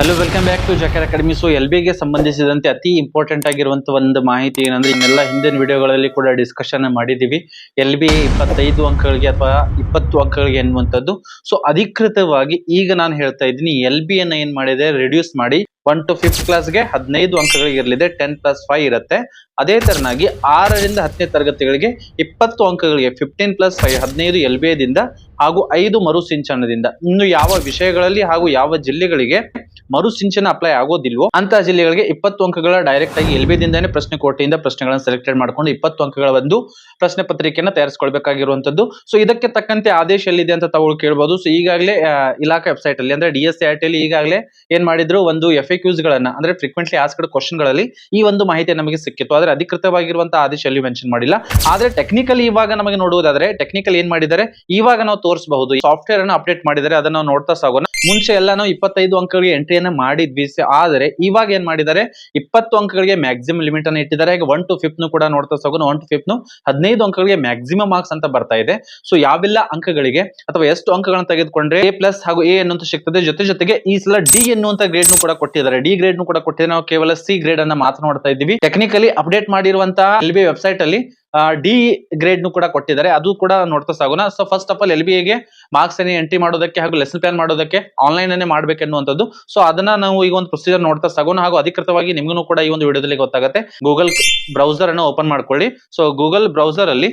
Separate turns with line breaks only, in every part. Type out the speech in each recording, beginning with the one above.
Hello welcome back to Jakar academy. So ಗೆ ಸಂಬಂಧಿಸಿದಂತೆ ಅತಿ ಇಂಪಾರ್ಟೆಂಟ್ ಆಗಿರುವಂತ ಒಂದು ಮಾಹಿತಿ ಏನಂದ್ರೆ ಇನ್ನೆಲ್ಲ ಹಿಂದಿನ ವಿಡಿಯೋಗಳಲ್ಲಿ ಕೂಡ ಡಿಸ್ಕಷನ್ ಮಾಡಿದೀವಿ. LB 25 ಅಂಕಗಳಿಗೆ ಅಥವಾ 20 ಅಂಕಗಳಿಗೆ ಎನ್ನುವಂಥದ್ದು. ಸೊ ಅಧಿಕೃತವಾಗಿ ಈಗ ನಾನು ಹೇಳ್ತಾ ಇದ್ದೀನಿ, LB ಅನ್ನ ಏನ್ ಮಾಡಿದೆ, ರಿಡ್ಯೂಸ್ ಮಾಡಿ 1 to 5th ಕ್ಲಾಸ್ಗೆ 15 ಅಂಕಗಳಿಗೆ ಇರಲಿದೆ, 10+5 ಇರುತ್ತೆ. ಅದೇ ತರನಾಗಿ 6ರಿಂದ 10ನೇ ತರಗತಿಗಳಿಗೆ 20 ಅಂಕಗಳಿಗೆ 15+5 15 LB ದಿಂದ ಹಾಗೂ 5 ಮರುಸಿಂಚನದಿಂದ. ಇನ್ನು ಯಾವ ವಿಷಯಗಳಲ್ಲಿ ಹಾಗೂ ಯಾವ ಜಿಲ್ಲೆಗಳಿಗೆ ಮರುಸಿಂಚನ ಅಪ್ಲೈ ಆಗೋದಿಲ್ವೋ ಅಂತ ಜಿಲ್ಲೆಗಳಿಗೆ 20 ಅಂಕಗಳ ಡೈರೆಕ್ಟ್ ಆಗಿ LB ದಿಂದಾನೇ ಪ್ರಶ್ನೆ ಕೋಟೆಯಿಂದ ಪ್ರಶ್ನೆಗಳನ್ನು ಸೆಲೆಕ್ಟೆಡ್ ಮಾಡ್ಕೊಂಡು 20 ಅಂಕಗಳ ಒಂದು ಪ್ರಶ್ನೆ ಪತ್ರಿಕೆಯನ್ನು ತಯಾರಿಸಿಕೊಳ್ಬೇಕಾಗಿರುವಂತದ್ದು. ಸೊ ಇದಕ್ಕೆ ತಕ್ಕಂತೆ ಆದೇಶ ಎಲ್ಲಿದೆ ಅಂತ ತಾವು ಕೇಳಬಹುದು. ಸೊ ಈಗಾಗಲೇ ಇಲಾಖೆ ವೆಬ್ಸೈಟ್ ಅಲ್ಲಿ ಅಂದ್ರೆ DSCRT ಅಲ್ಲಿ ಈಗಾಗಲೇ ಏನ್ ಮಾಡಿದ್ರು, ಒಂದು FAQs ಗಳನ್ನ ಅಂದ್ರೆ ಫ್ರೀಕ್ವೆಂಟ್ಲಿ ಆಸ್ಕ್ಡ್ ಕ್ವಶನ್ ಗಳಲ್ಲಿ ಈ ಒಂದು ಮಾಹಿತಿ ನಮಗೆ ಸಿಕ್ಕಿತ್ತು. ಆದ್ರೆ ಅಧಿಕೃತವಾಗಿರುವಂತಹ ಆದೇಶ ಅಲ್ಲಿ ಮೆನ್ಷನ್ ಮಾಡಿಲ್ಲ. ಆದ್ರೆ ಟೆಕ್ನಿಕಲ್ ಇವಾಗ ನಮಗೆ ನೋಡುವುದಾದ್ರೆ ಟೆಕ್ನಿಕಲ್ ಏನ್ ಮಾಡಿದ್ದಾರೆ, ಇವಾಗ ನಾವು ತೋರಿಸಬಹುದು, ಸಾಫ್ಟ್ವೇರ್ ಅನ್ನು ಅಪ್ಡೇಟ್ ಮಾಡಿದ್ದಾರೆ. ಅದನ್ನ ನಾವು ನೋಡ್ತಾ ಸಾಗೋಣ. ಮುಂಚೆ ಎಲ್ಲ ನಾವು 25 ಅಂಕಗಳಿಗೆ ಎಂಟ್ರಿಯನ್ನ ಮಾಡಿದ್ವಿ. ಆದರೆ ಇವಾಗ ಏನ್ ಮಾಡಿದ್ದಾರೆ, 20 ಅಂಕಗಳಿಗೆ ಮ್ಯಾಕ್ಸಿಮಮ್ ಲಿಮಿಟ್ ಅನ್ನು ಇಟ್ಟಿದ್ದಾರೆ. ಈಗ 1 to 5th ಕೂಡ ನೋಡ್ತಾ ಸಾಗೋಣ. 1 to 5th 15 ಅಂಕಗಳಿಗೆ ಮ್ಯಾಕ್ಸಿಮಮ್ ಮಾರ್ಕ್ಸ್ ಅಂತ ಬರ್ತಾ ಇದೆ. ಸೊ ಯಾವೆಲ್ಲ ಅಂಕಗಳಿಗೆ ಅಥವಾ ಎಷ್ಟು ಅಂಕಗಳನ್ನು ತೆಗೆದುಕೊಂಡ್ರೆ A+ ಹಾಗೂ A ಎನ್ನುವಂತ ಸಿಗ್ತದೆ. ಜೊತೆಗೆ ಈ ಸಲ D ಎನ್ನುವಂತ ಗ್ರೇಡ್ ಕೂಡ ಕೊಟ್ಟಿದ್ದಾರೆ. D ಗ್ರೇಡ್ ಕೂಡ ಕೊಟ್ಟಿದ್ದಾರೆ. ನಾವು ಕೇವಲ C ಗ್ರೇಡ್ ಅನ್ನ ಮಾತನಾಡ್ತಾ ಇದ್ದೀವಿ. ಟೆಕ್ನಿಕಲಿ ಅಪ್ಡೇಟ್ ಮಾಡಿರುವಂತಹ LB ವೆಬ್ಸೈಟ್ ಅಲ್ಲಿ D ಗ್ರೇಡ್ ಕೂಡ ಕೊಟ್ಟಿದ್ದಾರೆ. ಅದು ಕೂಡ ನೋಡ್ತಾ ಸಾಗೋಣ. So first of all LB ಗೆ ಮಾರ್ಕ್ಸ್ ಅನ್ನು ಎಂಟ್ರಿ ಮಾಡೋದಕ್ಕೆ ಹಾಗೂ ಲೆಸನ್ ಪ್ಲಾನ್ ಮಾಡೋದಕ್ಕೆ ಆನ್ಲೈನ್ ಅನ್ನೇ ಮಾಡ್ಬೇಕೆನ್ನುವಂಥದ್ದು. ಸೊ ಅದನ್ನ ನಾವು ಈಗ ಒಂದು ಪ್ರೊಸೀಜರ್ ನೋಡ್ತಾ ಸಾಗೋಣ. ಹಾಗೂ ಅಧಿಕೃತವಾಗಿ ನಿಮ್ಗೂ ಕೂಡ ಈ ಒಂದು ವಿಡಿಯೋದಲ್ಲಿ ಗೊತ್ತಾಗುತ್ತೆ. ಗೂಗಲ್ ಬ್ರೌಸರ್ ಅನ್ನು ಓಪನ್ ಮಾಡ್ಕೊಳ್ಳಿ. ಸೊ ಗೂಗಲ್ ಬ್ರೌಸರ್ ಅಲ್ಲಿ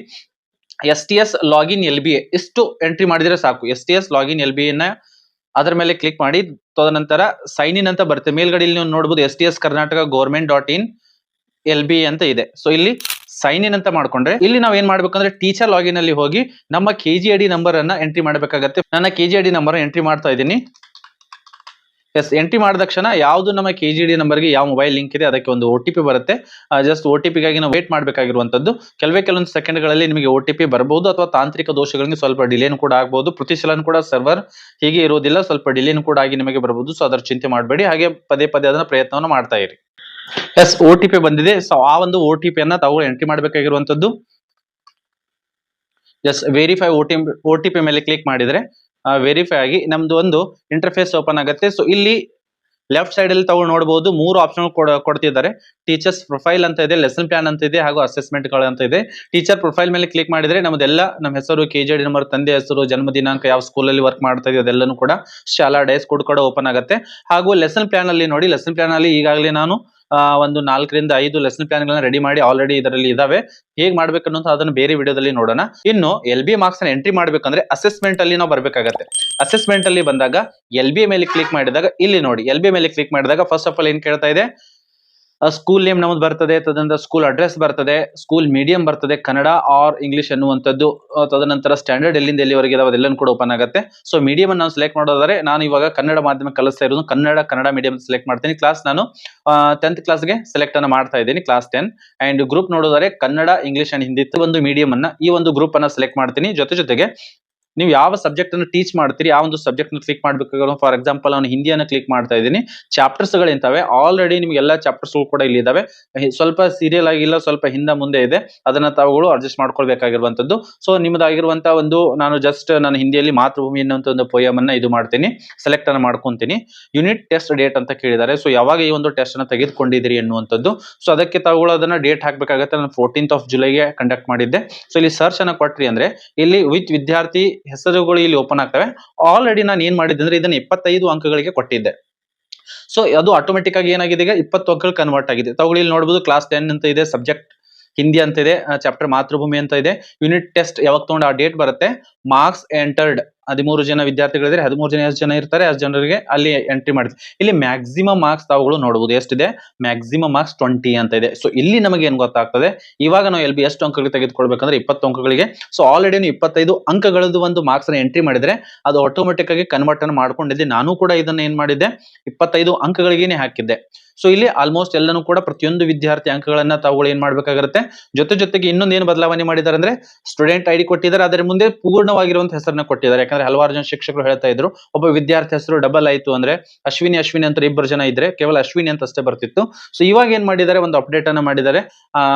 STS ಲಾಗಿನ್ LBA ಇಷ್ಟು ಎಂಟ್ರಿ ಮಾಡಿದ್ರೆ ಸಾಕು. STS ಲಾಗಿನ್ LBA ನ ಅದರ ಮೇಲೆ ಕ್ಲಿಕ್ ಮಾಡಿ, ತದನಂತರ ಸೈನ್ ಇನ್ ಅಂತ ಬರುತ್ತೆ. ಮೇಲ್ಗಡೆ ಇಲ್ಲಿ ನೀವು ನೋಡಬಹುದು STS ಕರ್ನಾಟಕ government.in LBA ಅಂತ ಇದೆ. ಸೊ ಇಲ್ಲಿ ಸೈನ್ ಇನ್ ಅಂತ ಮಾಡ್ಕೊಂಡ್ರೆ ಇಲ್ಲಿ ನಾವು ಏನ್ ಮಾಡ್ಬೇಕಂದ್ರೆ ಟೀಚರ್ ಲಾಗಿನ್ ಅಲ್ಲಿ ಹೋಗಿ ನಮ್ಮ KGID ನಂಬರ್ ಅನ್ನ ಎಂಟ್ರಿ ಮಾಡಬೇಕಾಗತ್ತೆ. ನನ್ನ KGID ನಂಬರ್ ಎಂಟ್ರಿ ಮಾಡ್ತಾ ಇದ್ದೀನಿ. ಎಸ್, ಎಂಟ್ರಿ ಮಾಡಿದ ತಕ್ಷಣ ಯಾವುದು ನಮ್ಮ KGID ನಂಬರ್ಗೆ ಯಾವ ಮೊಬೈಲ್ ಲಿಂಕ್ ಇದೆ ಅದಕ್ಕೆ ಒಂದು OTP ಬರುತ್ತೆ. ಜಸ್ಟ್ OTP ಗಾಗಿ ನಾವು ವೇಟ್ ಮಾಡಬೇಕಾಗಿರುವಂತದ್ದು. ಕೆಲವೊಂದು ಸೆಕೆಂಡ್ಗಳಲ್ಲಿ ನಿಮಗೆ OTP ಬರಬಹುದು ಅಥವಾ ತಾಂತ್ರಿಕ ದೋಷಗಳಿಗೆ ಸ್ವಲ್ಪ ಡಿಲೇನು ಕೂಡ ಆಗಬಹುದು. ಪ್ರತಿ ಸಲನೂ ಕೂಡ ಸರ್ವರ್ ಹೀಗೆ ಇರೋದಿಲ್ಲ, ಸ್ವಲ್ಪ ಡಿಲೇನು ಕೂಡ ಆಗಿ ನಿಮಗೆ ಬರಬಹುದು. ಸೊ ಅದರ ಚಿಂತೆ ಮಾಡಬೇಡಿ. ಹಾಗೆ ಪದೇ ಅದನ್ನ ಪ್ರಯತ್ನವನ್ನು ಮಾಡ್ತಾ ಇರಿ. ಎಸ್, OTP ಬಂದಿದೆ. ಸೊ ಆ ಒಂದು OTP ಅನ್ನ ತಾವು ಎಂಟ್ರಿ ಮಾಡಬೇಕಾಗಿರುವಂತದ್ದು. ಜಸ್ಟ್ ವೆರಿಫೈ OTP ಮೇಲೆ ಕ್ಲಿಕ್ ಮಾಡಿದ್ರೆ ವೆರಿಫೈ ಆಗಿ ನಮ್ದು ಒಂದು ಇಂಟರ್ಫೇಸ್ ಓಪನ್ ಆಗುತ್ತೆ. ಸೊ ಇಲ್ಲಿ ಲೆಫ್ಟ್ ಸೈಡ್ ಅಲ್ಲಿ ತಾವು ನೋಡಬಹುದು 3 ಆಪ್ಷನ್ ಕೊಡ್ತಿದ್ದಾರೆ. ಟೀಚರ್ಸ್ ಪ್ರೊಫೈಲ್ ಅಂತ ಇದೆ, ಲೆಸನ್ ಪ್ಲಾನ್ ಅಂತ ಇದೆ, ಹಾಗೂ ಅಸೆಸ್ಮೆಂಟ್ ಗಳು ಅಂತ ಇದೆ. ಟೀಚರ್ ಪ್ರೊಫೈಲ್ ಮೇಲೆ ಕ್ಲಿಕ್ ಮಾಡಿದ್ರೆ ನಮ್ದೆಲ್ಲ ನಮ್ಮ ಹೆಸರು, KGID ನಂಬರ್, ತಂದೆ ಹೆಸರು, ಜನ್ಮ ದಿನಾಂಕ, ಯಾವ ಸ್ಕೂಲಲ್ಲಿ ವರ್ಕ್ ಮಾಡ್ತಾ ಇದೆ ಅದೆಲ್ಲನೂ ಕೂಡ ಶಾಲಾ ಡೇಸ್ ಕೋಡ್ ಕೂಡ ಓಪನ್ ಆಗುತ್ತೆ. ಹಾಗೂ ಲೆಸನ್ ಪ್ಲಾನ್ ಅಲ್ಲಿ ನೋಡಿ, ಲೆಸನ್ ಪ್ಲಾನ್ ಅಲ್ಲಿ ಈಗಾಗಲೇ ನಾನು ಒಂದು 4ರಿಂದ 5 ಲೆಸನ್ ಪ್ಲಾನ್ ಗಳನ್ನ ರೆಡಿ ಮಾಡಿ ಆಲ್ರೆಡಿ ಇದರಲ್ಲಿ ಇದಾವೆ. ಹೇಗ್ ಮಾಡ್ಬೇಕನ್ನೋದು ಅದನ್ನ ಬೇರೆ ವಿಡಿಯೋದಲ್ಲಿ ನೋಡೋಣ. ಇನ್ನು LB ಮಾರ್ಕ್ಸ್ ಅನ್ನ ಎಂಟ್ರಿ ಮಾಡ್ಬೇಕಂದ್ರೆ ಅಸೆಸ್ಮೆಂಟ್ ಅಲ್ಲಿ ನಾವು ಬರ್ಬೇಕಾಗತ್ತೆ. ಅಸೆಸ್ಮೆಂಟ್ ಅಲ್ಲಿ ಬಂದಾಗ LB ಮೇಲೆ ಕ್ಲಿಕ್ ಮಾಡಿದಾಗ ಇಲ್ಲಿ ನೋಡಿ, LB ಮೇಲೆ ಕ್ಲಿಕ್ ಮಾಡಿದಾಗ ಫಸ್ಟ್ ಆಫ್ ಆಲ್ ಏನ್ ಕೇಳ್ತಾ ಇದೆ, ಸ್ಕೂಲ್ ನೇಮ್ ನಮ್ದು ಬರ್ತದೆ, ತದನಂತರ ಸ್ಕೂಲ್ ಅಡ್ರೆಸ್ ಬರ್ತದೆ, ಸ್ಕೂಲ್ ಮೀಡಿಯಂ ಬರ್ತದೆ, ಕನ್ನಡ ಆರ್ ಇಂಗ್ಲಿಷ್ ಅನ್ನುವಂಥದ್ದು, ತದನಂತರ ಸ್ಟ್ಯಾಂಡರ್ಡ್ ಎಲ್ಲಿಂದ ಎಲ್ಲಿವರೆಗೆ ಇದಾವೆ ಅದೆಲ್ಲನೂ ಕೂಡ ಓಪನ್ ಆಗುತ್ತೆ. ಸೊ ಮೀಡಿಯಂ ಅನ್ನು ನಾವು ಸೆಲೆಕ್ಟ್ ಮಾಡೋದಾದ್ರೆ ನಾನು ಇವಾಗ ಕನ್ನಡ ಮಾಧ್ಯಮ ಕಲಿಸ್ತಾ ಇರೋದು ಕನ್ನಡ ಮೀಡಿಯಂ ಸೆಲೆಕ್ಟ್ ಮಾಡ್ತೀನಿ. ಕ್ಲಾಸ್ ನಾನು 10th ಕ್ಲಾಸ್ಗೆ ಸೆಲೆಕ್ಟ್ ಅನ್ನ ಮಾಡ್ತಾ ಇದ್ದೀನಿ, ಕ್ಲಾಸ್ 10. ಅಂಡ್ ಗ್ರೂಪ್ ನೋಡೋದಾದ್ರೆ ಕನ್ನಡ, ಇಂಗ್ಲಿಷ್ ಅಂಡ್ ಹಿಂದಿ ಒಂದು ಮೀಡಿಯಂ ಅನ್ನ ಈ ಒಂದು ಗ್ರೂಪ್ ಅನ್ನ ಸೆಲೆಕ್ಟ್ ಮಾಡ್ತೀನಿ. ಜೊತೆಗೆ ನೀವು ಯಾವ ಸಬ್ಜೆಕ್ಟ್ ಅನ್ನು ಟೀಚ್ ಮಾಡ್ತೀರಿ ಆ ಒಂದು ಸಬ್ಜೆಕ್ಟ್ ಕ್ಲಿಕ್ ಮಾಡ್ಬೇಕಾಗಿರೋ. ಫಾರ್ ಎಕ್ಸಾಂಪಲ್ ನಾನು ಹಿಂದಿಯನ್ನು ಕ್ಲಿಕ್ ಮಾಡ್ತಾ ಇದ್ದೀನಿ. ಚಾಪ್ಟರ್ಸ್ ಗಳು ಇಂತವೆ ಆಲ್ರೆಡಿ ನಿಮ್ಗೆ ಎಲ್ಲಾ ಚಾಪ್ಟರ್ಸ್ ಕೂಡ ಇಲ್ಲಿ ಇದಾವೆ. ಸ್ವಲ್ಪ ಸೀರಿಯಲ್ ಆಗಿಲ್ಲ, ಸ್ವಲ್ಪ ಹಿಂದೆ ಮುಂದೆ ಇದೆ, ಅದನ್ನ ತಾವುಗಳು ಅಡ್ಜಸ್ಟ್ ಮಾಡ್ಕೊಳ್ಬೇಕಾಗಿರುವಂತದ್ದು. ಸೊ ನಿಮ್ದಾಗಿರುವಂತಹ ಒಂದು ನಾನು ಜಸ್ಟ್ ನಾನು ಹಿಂದಿಯಲ್ಲಿ ಮಾತೃಭೂಮಿ ಅನ್ನುವಂತ ಒಂದು ಪೋಯಮ್ ಅನ್ನ ಇದು ಮಾಡ್ತೀನಿ, ಸೆಲೆಕ್ಟ್ ಅನ್ನ ಮಾಡ್ಕೊಂತೀನಿ. ಯೂನಿಟ್ ಟೆಸ್ಟ್ ಡೇಟ್ ಅಂತ ಕೇಳಿದ್ದಾರೆ. ಸೊ ಯಾವಾಗ ಈ ಒಂದು ಟೆಸ್ಟ್ ಅನ್ನ ತೆಗೆದುಕೊಂಡಿದ್ದೀರಿ ಅನ್ನುವಂಥದ್ದು. ಸೊ ಅದಕ್ಕೆ ತಾವುಗಳು ಅದನ್ನ ಡೇಟ್ ಹಾಕ್ಬೇಕಾಗತ್ತೆ. ನಾನು 14th of Julyಗೆ ಕಂಡಕ್ಟ್ ಮಾಡಿದ್ದೆ. ಸೊ ಇಲ್ಲಿ ಸರ್ಚ್ ಅನ್ನ ಕೊಟ್ರಿ ಅಂದ್ರೆ ಇಲ್ಲಿ ವಿತ್ ವಿದ್ಯಾರ್ಥಿ ಹೆಸರುಗಳು ಇಲ್ಲಿ ಓಪನ್ ಆಗ್ತವೆ. ಆಲ್ರೆಡಿ ನಾನು ಏನ್ ಮಾಡಿದ್ದೆ ಅಂದ್ರೆ ಇದನ್ನ 25 ಅಂಕಗಳಿಗೆ ಕೊಟ್ಟಿದ್ದೆ. ಸೊ ಅದು ಆಟೋಮೆಟಿಕ್ ಆಗಿ ಏನಾಗಿದೆ, ಈಗ 20 ಅಂಕಗಳು ಕನ್ವರ್ಟ್ ಆಗಿದೆ. ತಾವುಗಳು ಇಲ್ಲಿ ನೋಡಬಹುದು ಕ್ಲಾಸ್ 10 ಅಂತ ಇದೆ, ಸಬ್ಜೆಕ್ಟ್ ಹಿಂದಿ ಅಂತ ಇದೆ, ಚಾಪ್ಟರ್ ಮಾತೃಭೂಮಿ ಅಂತ ಇದೆ. ಯೂನಿಟ್ ಟೆಸ್ಟ್ ಯಾವಾಗ ತಗೊಂಡು ಆ ಡೇಟ್ ಬರುತ್ತೆ. ಮಾರ್ಕ್ಸ್ ಎಂಟರ್ಡ್ 13 ಜನ ವಿದ್ಯಾರ್ಥಿಗಳಿದ್ರೆ 13 ಎಷ್ಟು ಜನ ಇರ್ತಾರೆ ಅಷ್ಟು ಜನರಿಗೆ ಅಲ್ಲಿ ಎಂಟ್ರಿ ಮಾಡಿದ್ವಿ. ಇಲ್ಲಿ ಮ್ಯಾಕ್ಸಿಮಮ್ ಮಾರ್ಕ್ಸ್ ತಾವುಗಳು ನೋಡಬಹುದು ಎಷ್ಟಿದೆ, ಮ್ಯಾಕ್ಸಿಮಮ್ ಮಾರ್ಕ್ಸ್ 20 ಅಂತ ಇದೆ. ಸೊ ಇಲ್ಲಿ ನಮಗೆ ಏನ್ ಗೊತ್ತಾಗ್ತದೆ, ಇವಾಗ ನಾವು LB ಎಷ್ಟು ಅಂಕಗಳಿಗೆ ತೆಗೆದುಕೊಳ್ಬೇಕಂದ್ರೆ 20 ಅಂಕಗಳಿಗೆ. ಸೊ ಆಲ್ರೆಡಿ 25 ಅಂಕಗಳದ್ದು ಒಂದು ಮಾರ್ಕ್ಸ್ ಅನ್ನ ಎಂಟ್ರಿ ಮಾಡಿದ್ರೆ ಅದು ಆಟೋಮೆಟಿಕ್ ಆಗಿ ಕನ್ವರ್ಟ್ ಅನ್ನು ಮಾಡ್ಕೊಂಡಿದ್ದೆ. ನಾನು ಕೂಡ ಇದನ್ನ ಏನ್ ಮಾಡಿದ್ದೆ, 25 ಅಂಕಗಳಿಗೇನೆ ಹಾಕಿದ್ದೆ. ಸೊ ಇಲ್ಲಿ ಆಲ್ಮೋಸ್ಟ್ ಎಲ್ಲನೂ ಕೂಡ ಪ್ರತಿಯೊಂದು ವಿದ್ಯಾರ್ಥಿ ಅಂಕಗಳನ್ನ ತಾವುಗಳು ಏನ್ ಮಾಡ್ಬೇಕಾಗಿರುತ್ತೆ. ಜೊತೆಗೆ ಇನ್ನೊಂದು ಏನು ಬದಲಾವಣೆ ಮಾಡಿದ್ದಾರೆ ಅಂದ್ರೆ ಸ್ಟೂಡೆಂಟ್ ID ಕೊಟ್ಟಿದ್ದಾರೆ, ಅದರ ಮುಂದೆ ಪೂರ್ಣವಾಗಿರುವಂತಹ ಹೆಸರನ್ನ ಕೊಟ್ಟಿದ್ದಾರೆ. ಯಾಕಂದ್ರೆ ಹಲವಾರು ಜನ ಶಿಕ್ಷಕರು ಹೇಳ್ತಾ ಇದ್ರು, ಒಬ್ಬ ವಿದ್ಯಾರ್ಥಿ ಹೆಸರು ಡಬಲ್ ಆಯ್ತು ಅಂದ್ರೆ ಅಶ್ವಿನಿ ಅಂತ 2 ಜನ ಇದ್ರೆ ಕೇವಲ ಅಶ್ವಿನಿ ಅಂತ ಅಷ್ಟೇ ಬರ್ತಿತ್ತು. ಸೊ ಇವಾಗ ಏನ್ ಮಾಡಿದ್ದಾರೆ, ಒಂದು ಅಪ್ಡೇಟ್ ಅನ್ನ ಮಾಡಿದ್ದಾರೆ.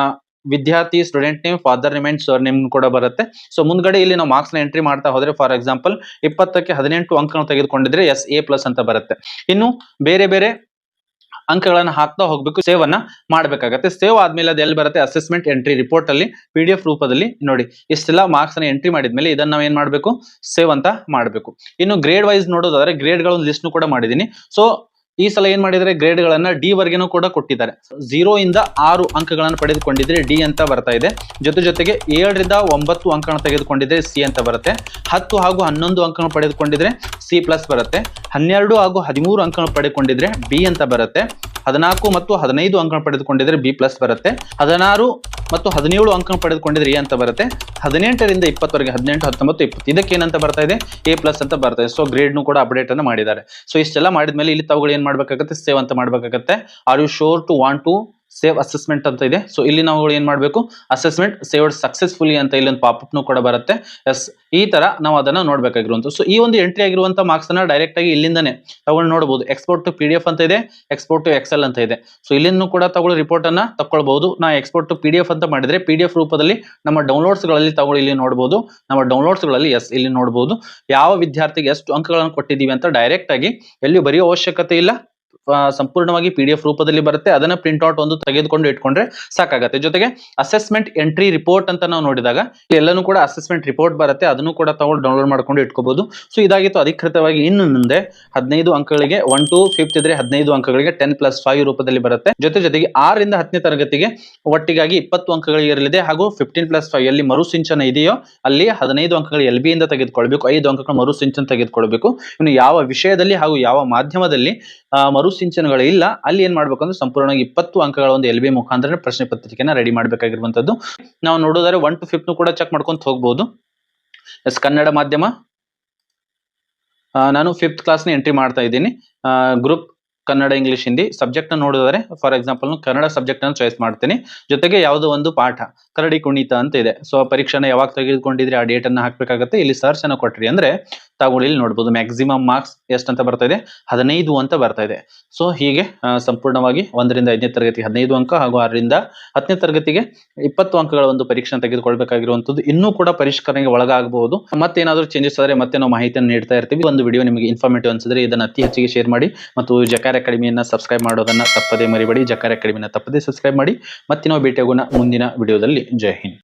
ವಿದ್ಯಾರ್ಥಿ student name, father name and sir name ಕೂಡ ಬರುತ್ತೆ. ಸೊ ಮುಂದ್ಗಡೆ ಇಲ್ಲಿ ನಾವು ಮಾರ್ಕ್ಸ್ ನ ಎಂಟ್ರಿ ಮಾಡ್ತಾ ಹೋದ್ರೆ ಫಾರ್ ಎಕ್ಸಾಂಪಲ್ 20ಕ್ಕೆ 18 ಅಂಕಗಳನ್ನು ತೆಗೆದುಕೊಂಡಿದ್ರೆ SA+ ಅಂತ ಬರುತ್ತೆ. ಇನ್ನು ಬೇರೆ ಬೇರೆ ಅಂಕಗಳನ್ನು ಹಾಕ್ತಾ ಹೋಗ್ಬೇಕು, ಸೇವ್ ಅನ್ನ ಮಾಡಬೇಕಾಗತ್ತೆ. ಸೇವ್ ಆದ್ಮೇಲೆ ಅದು ಎಲ್ಲಿ ಬರುತ್ತೆ, ಅಸೆಸ್ಮೆಂಟ್ ಎಂಟ್ರಿ ರಿಪೋರ್ಟ್ ಅಲ್ಲಿ PDF ರೂಪದಲ್ಲಿ ನೋಡಿ ಇಷ್ಟೆಲ್ಲ ಮಾರ್ಕ್ಸ್ ಅನ್ನ ಎಂಟ್ರಿ ಮಾಡಿದ್ಮೇಲೆ ಇದನ್ನ ನಾವು ಏನ್ ಮಾಡಬೇಕು, ಸೇವ್ ಅಂತ ಮಾಡಬೇಕು. ಇನ್ನು ಗ್ರೇಡ್ ವೈಸ್ ನೋಡೋದಾದ್ರೆ ಗ್ರೇಡ್ ಗಳ ಲಿಸ್ಟ್ ಕೂಡ ಮಾಡಿದೀನಿ. ಸೊ ಈ ಸಲ ಏನ್ ಮಾಡಿದ್ರೆ ಗ್ರೇಡ್ ಗಳನ್ನ D ವರ್ಗೆನೂ ಕೂಡ ಕೊಟ್ಟಿದ್ದಾರೆ. 0 ಇಂದ 6 ಅಂಕಗಳನ್ನು ಪಡೆದುಕೊಂಡಿದ್ರೆ D ಅಂತ ಬರ್ತಾ ಇದೆ. ಜೊತೆಗೆ 7 ರಿಂದ 9 ಅಂಕಗಳನ್ನು ತೆಗೆದುಕೊಂಡಿದ್ರೆ C ಅಂತ ಬರುತ್ತೆ. 10 ಹಾಗೂ 11 ಅಂಕಗಳನ್ನು ಪಡೆದುಕೊಂಡಿದ್ರೆ C+ ಬರುತ್ತೆ. 12 ಹಾಗೂ 13 ಅಂಕಗಳನ್ನು ಪಡೆದುಕೊಂಡಿದ್ರೆ B ಅಂತ ಬರುತ್ತೆ. 14 ಮತ್ತು 15 ಅಂಕಗಳನ್ನು ಪಡೆದುಕೊಂಡಿದ್ರೆ B+ ಬರುತ್ತೆ. 16 ಮತ್ತು 17 ಅಂಕಗಳನ್ನು ಪಡೆದುಕೊಂಡಿದ್ರೆ A ಅಂತ ಬರುತ್ತೆ. 18 ರಿಂದ 20 ವರೆಗೆ 18, 19, 20 ಇದಕ್ಕೆ ಏನಂತ ಬರ್ತಾ ಇದೆ, A+ ಅಂತ ಬರ್ತಾ ಇದೆ. ಸೊ ಗ್ರೇಡ್ ನು ಕೂಡ ಅಪ್ಡೇಟ್ ಅನ್ನು ಮಾಡಿದ್ದಾರೆ. ಸೊ ಇಷ್ಟೆಲ್ಲ ಮಾಡಿದ್ಮೇಲೆ ಇಲ್ಲಿ ತಾವುಗಳು ಏನ್ ಮಾಡ್ಬೇಕಾಗತ್ತೆ, ಸೇವ್ ಅಂತ ಮಾಡ್ಬೇಕಾಗತ್ತೆ. Are you sure to want to save assessment ಅಂತ ಇದೆ. ಸೊ ಇಲ್ಲಿ ನಾವು ಏನ್ ಮಾಡಬೇಕು, ಅಸೆಸ್ಮೆಂಟ್ ಸೇವ್ಡ್ ಸಕ್ಸೆಸ್ಫುಲಿ ಅಂತ ಇಲ್ಲಿ ಒಂದು ಪಾಪ್ ಅಪ್ ನು ಕೂಡ ಬರುತ್ತೆ. ಎಸ್, ಈ ತರ ನಾವು ಅದನ್ನ ನೋಡ್ಬೇಕಾಗಿರುವಂತ. ಸೊ ಈ ಒಂದು ಎಂಟ್ರಿ ಆಗಿರುವಂತ ಮಾರ್ಕ್ಸ್ ಅನ್ನ ಡೈರೆಕ್ಟ್ ಆಗಿ ಇಲ್ಲಿಂದಾನೆ ತಗೊಂಡು ನೋಡಬಹುದು. ಎಕ್ಸ್ಪೋರ್ಟ್ ಟು PDF ಅಂತ ಇದೆ, ಎಕ್ಸ್ಪೋರ್ಟ್ ಟು ಎಕ್ಸೆಲ್ ಅಂತ ಇದೆ. ಸೊ ಇಲ್ಲಿಂದ ಕೂಡ ತಗೊಳ್ಳಿ ರಿಪೋರ್ಟ್ ಅನ್ನ ತಗೊಳ್ಬಹುದು. ನಾ ಎಕ್ಸ್ಪೋರ್ಟ್ ಟು PDF ಅಂತ ಮಾಡಿದ್ರೆ PDF ರೂಪದಲ್ಲಿ ನಮ್ಮ ಡೌನ್ಲೋಡ್ಸ್ ಗಳಲ್ಲಿ ತಗೊಳ್ಳಿ ಇಲ್ಲಿ ನೋಡಬಹುದು. ನಮ್ಮ ಡೌನ್ಲೋಡ್ಸ್ ಗಳಲ್ಲಿ ಎಸ್ ಇಲ್ಲಿ ನೋಡಬಹುದು ಯಾವ ವಿದ್ಯಾರ್ಥಿಗೆ ಎಷ್ಟು ಅಂಕಗಳನ್ನು ಕೊಟ್ಟಿದ್ದೀವಿ ಅಂತ ಡೈರೆಕ್ಟ್ ಆಗಿ ಎಲ್ಲಿ ಬರೆಯೋ ಅವಶ್ಯಕತೆ ಇಲ್ಲ. ಸಂಪೂರ್ಣವಾಗಿ PDF ರೂಪದಲ್ಲಿ ಬರುತ್ತೆ. ಅದನ್ನ ಪ್ರಿಂಟ್ ಔಟ್ ಒಂದು ತೆಗೆದುಕೊಂಡು ಇಟ್ಕೊಂಡ್ರೆ ಸಾಕಾಗತ್ತೆ. ಜೊತೆಗೆ ಅಸೆಸ್ಮೆಂಟ್ ಎಂಟ್ರಿ ರಿಪೋರ್ಟ್ ಅಂತ ನಾವು ನೋಡಿದಾಗ ಎಲ್ಲನೂ ಕೂಡ ಅಸೆಸ್ಮೆಂಟ್ ರಿಪೋರ್ಟ್ ಬರುತ್ತೆ. ಅದನ್ನು ಕೂಡ ತಗೊಂಡು ಡೌನ್ಲೋಡ್ ಮಾಡ್ಕೊಂಡು ಇಟ್ಕೋಬಹುದು. ಸೊ ಇದಾಗಿತ್ತು ಅಧಿಕೃತವಾಗಿ. ಇನ್ನು ಮುಂದೆ 15 ಅಂಕಗಳಿಗೆ 1 to 5th ಇದ್ರೆ 15 ಅಂಕಗಳಿಗೆ 10+5 ರೂಪದಲ್ಲಿ ಬರುತ್ತೆ. ಜೊತೆಗೆ 6 ರಿಂದ 10ನೇ ತರಗತಿಗೆ ಒಟ್ಟಿಗಾಗಿ 20 ಅಂಕಗಳಿಗೆ ಇರಲಿದೆ. ಹಾಗೂ 15+5 ಎಲ್ಲಿ ಮರುಸಿಂಚನ ಇದೆಯೋ ಅಲ್ಲಿ 15 ಅಂಕಗಳು LB ಇಂದ ತೆಗೆದುಕೊಳ್ಬೇಕು, 5 ಅಂಕಗಳು ಮರುಸಿಂಚನ ತೆಗೆದುಕೊಳ್ಬೇಕು. ಇನ್ನು ಯಾವ ವಿಷಯದಲ್ಲಿ ಹಾಗೂ ಯಾವ ಮಾಧ್ಯಮದಲ್ಲಿ ಮರುಸಿಂಚನಗಳು ಇಲ್ಲ ಅಲ್ಲಿ ಏನ್ ಮಾಡ್ಬೇಕು ಅಂದ್ರೆ ಸಂಪೂರ್ಣವಾಗಿ 20 ಅಂಕಗಳ ಒಂದು LB ಮುಖಾಂತರ ಪ್ರಶ್ನೆ ಪತ್ರಿಕೆನ ರೆಡಿ ಮಾಡಬೇಕಾಗಿರುವಂತದ್ದು. ನಾವು ನೋಡೋದಾದ್ರೆ 1 to 5th ಕೂಡ ಚೆಕ್ ಮಾಡ್ಕೊಂತ ಹೋಗ್ಬೋದು. ಎಸ್, ಕನ್ನಡ ಮಾಧ್ಯಮ ನಾನು 5th ಕ್ಲಾಸ್ನ ಎಂಟ್ರಿ ಮಾಡ್ತಾ ಇದ್ದೀನಿ. Group Kannada, English, Hindi subject ನ ನೋಡಿದರೆ ಫಾರ್ ಎಕ್ಸಾಂಪಲ್ ಕನ್ನಡ ಸಬ್ಜೆಕ್ಟ್ ಅನ್ನು ಚಾಯ್ಸ್ ಮಾಡ್ತೀನಿ. ಜೊತೆಗೆ ಯಾವುದೋ ಒಂದು ಪಾಠ ಕರಡಿ ಕುಣಿತ ಅಂತ ಇದೆ. ಸೊ ಪರೀಕ್ಷೆನ ಯಾವಾಗ ತೆಗೆದುಕೊಂಡಿದ್ರೆ ಆ ಡೇಟ್ ಅನ್ನ ಹಾಕ್ಬೇಕಾಗತ್ತೆ. ಇಲ್ಲಿ ಸರ್ಚ್ ಅನ್ನು ಕೊಟ್ರಿ ಅಂದ್ರೆ ತಾವು ಇಲ್ಲಿ ನೋಡಬಹುದು ಮ್ಯಾಕ್ಸಿಮಮ್ ಮಾರ್ಕ್ಸ್ ಎಷ್ಟು ಅಂತ ಬರ್ತಾ ಇದೆ, 15 ಅಂತ ಬರ್ತಾ ಇದೆ. ಸೊ ಹೀಗೆ ಸಂಪೂರ್ಣವಾಗಿ 1 ರಿಂದ 5ನೇ ತರಗತಿಗೆ 15 ಅಂಕ ಹಾಗೂ 6 ರಿಂದ 10ನೇ ತರಗತಿಗೆ 20 ಅಂಕಗಳ ಒಂದು ಪರೀಕ್ಷೆ ತೆಗೆದುಕೊಳ್ಬೇಕಾಗಿರುವಂತದ್ದು. ಇನ್ನೂ ಕೂಡ ಪರಿಷ್ಕರಣೆಗೆ ಒಳಗಾಗಬಹುದು. ಮತ್ತೇನಾದ್ರೂ ಚೇಂಜಸ್ ಆದ್ರೆ ಮತ್ತೆ ನಾವು ಮಾಹಿತಿಯನ್ನು ನೀಡ್ತಾ ಇರ್ತೀವಿ. ಒಂದು ವಿಡಿಯೋ ನಿಮಗೆ ಇನ್ಫಾರ್ಮೇಟಿವ್ ಅನ್ಸಿದ್ರೆ ಇದನ್ನ ಅತಿ ಹೆಚ್ಚಿಗೆ ಶೇರ್ ಮಾಡಿ ಮತ್ತು ಜಕಾರ ಅಕಾಡೆಮಿಯನ್ನ ಸಬ್ಸ್ಕ್ರೈಬ್ ಮಾಡೋದನ್ನ ತಪ್ಪದೇ ಮರಿಬೇಡಿ. ಜಕಾರ ಅಕಾಡೆಮಿನ ತಪ್ಪದೇ ಸಬ್ಸ್ಕ್ರೈಬ್ ಮಾಡಿ. ಮತ್ತೆ ನಾವು ಭೇಟಿಯಾಗೋಣ ಮುಂದಿನ ವಿಡಿಯೋದಲ್ಲಿ. ಜೈ ಹಿಂದ್.